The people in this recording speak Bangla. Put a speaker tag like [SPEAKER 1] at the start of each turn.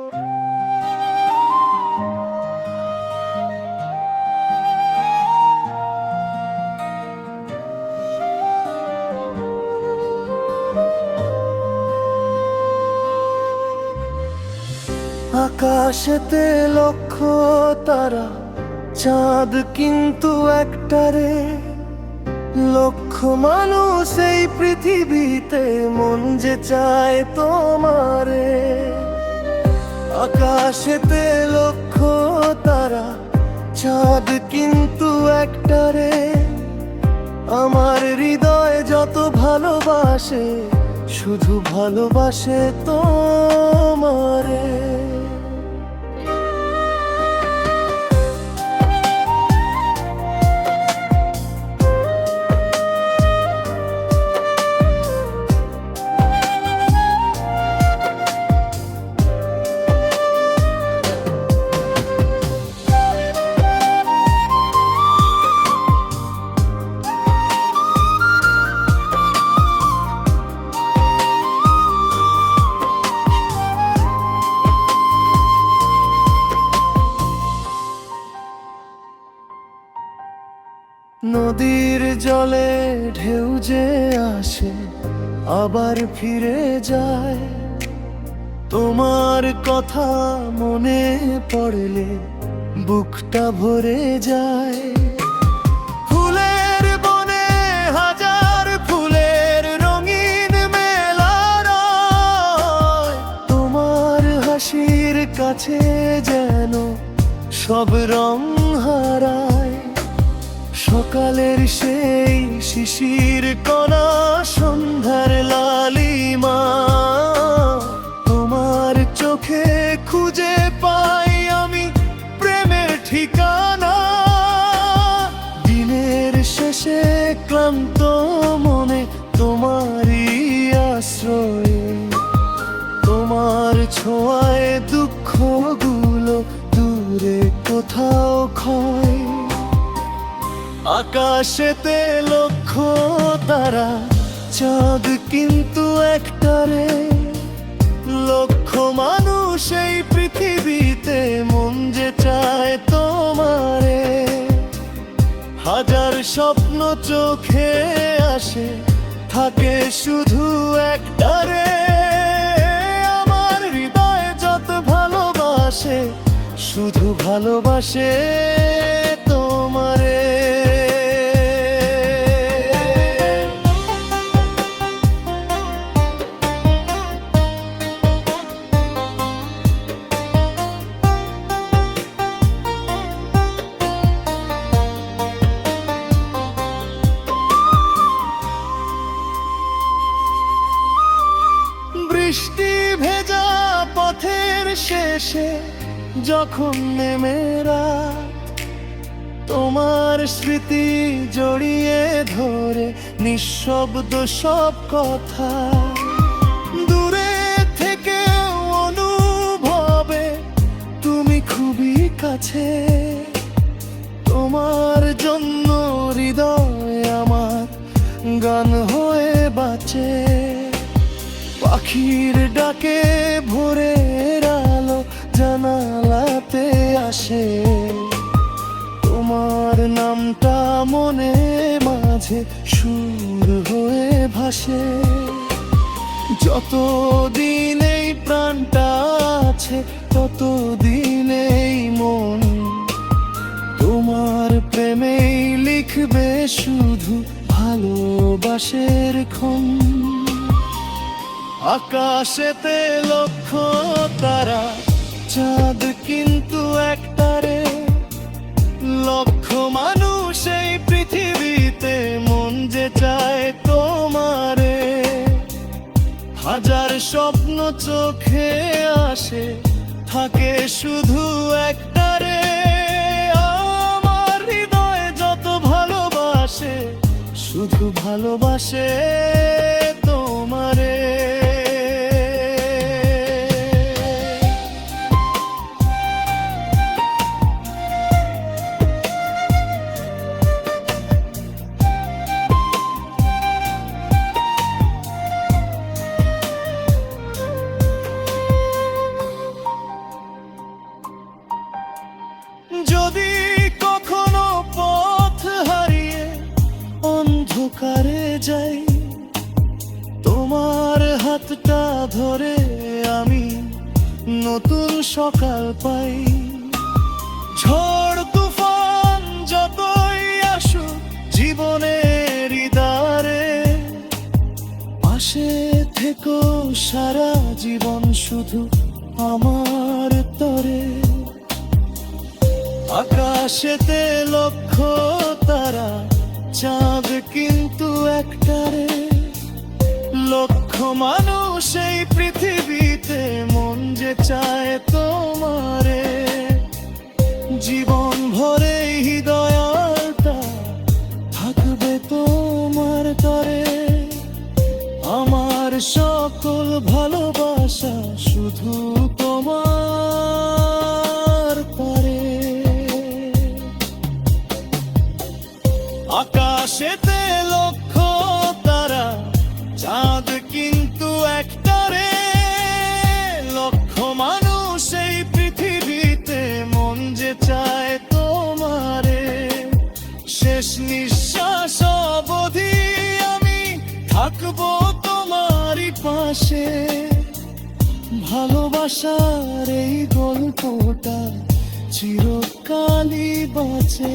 [SPEAKER 1] আকাশেতে লক্ষ তারা, চাঁদ কিন্তু একটারে। লক্ষ মানুষ এই পৃথিবীতে, মন যে চায় তোমারে। আকাশেতে লক্ষ তারা, চাঁদ কিন্তু একটারে। আমার হৃদয় যত ভালোবাসে, শুধু ভালোবাসে তোমারে। নদীর জলে ঢেউ যে আসে, আবার ফিরে যায়। তোমার কথা মনে পড়লে বুকটা ভরে যায়। ফুলের বনে হাজার ফুলের রঙিন মেলা রয়। তোমার হাসির কাছে যেন সব রং হারায়। সকালের সেই শিশির কণা, সন্ধ্যার লালিমা, তোমার চোখে খুঁজে পাই আমি প্রেমের ঠিকানা। দিনের শেষে ক্লান্ত মনে তোমারই আশ্রয়ে, তোমার ছোঁয়ায় দুঃখগুলো দূরে কোথাও ক্ষয়। আকাশেতে লক্ষ তারা, চাঁদ কিন্তু একটারে। লক্ষ মানুষ এই পৃথিবীতে, মন যে চায় তোমারে। হাজার স্বপ্ন চোখে আসে, থাকে শুধু একটারে। আমার হৃদয় যত ভালোবাসে, শুধু ভালোবাসে তোমারে। বৃষ্টি ভেজা পথের শেষে যখন নেমে রাত, তোমার স্মৃতি জড়িয়ে ধরে নিঃশব্দ সব কথা। দূরে থেকে অনুভবে তুমি খুবই কাছে। তোমার জন্য হৃদয় আমার গান হয়ে বাঁচে। পাখির ডাকে ভোরের আলো জানালাতে আসে। তোমার নামটা মনে মাঝে সুর হয়ে ভাসে। যতদিন এই প্রাণটা আছে, ততদিন এই মন তোমার প্রেমেই লিখবে শুধু ভালোবাসের ক্ষণ। আকাশেতে লক্ষ তারা, চাঁদ কিন্তু একটারে। লক্ষ মানুষ এই পৃথিবীতে, মন যে চায় তোমারে। হাজার স্বপ্ন চোখে আসে, থাকে শুধু একটারে। আমার হৃদয় যত ভালোবাসে, শুধু ভালোবাসে তোমারে। যদি কখনো পথ হারিয়ে অন্ধকারে যাই, তোমার হাতটা ধরে আমি নতুন সকাল পাই। ঝড় তুফান যতই আসুক জীবনের দ্বারে, পাশে থেকো সারা জীবন শুধু আমার তরে। আকাশেতে লক্ষ তারা, চাঁদ কিন্তু একটারে। লক্ষ মানুষ এই পৃথিবীতে, মন যে চায় তোমারে। জীবন ভরে হৃদয়টা থাকবে তোমার তরে। আমার সকল ভালোবাসা শুধু তোমার তরে। আকাশেতে লক্ষ তারা, চাঁদ কিন্তু একটারে। লক্ষ মানুষ এই পৃথিবীতে, মন যে চায় তোমারে। শেষ নিঃশ্বাস অবধি আমি থাকবো তোমারই পাশে। ভালোবাসার এই গল্পটা চিরকালই বাঁচে।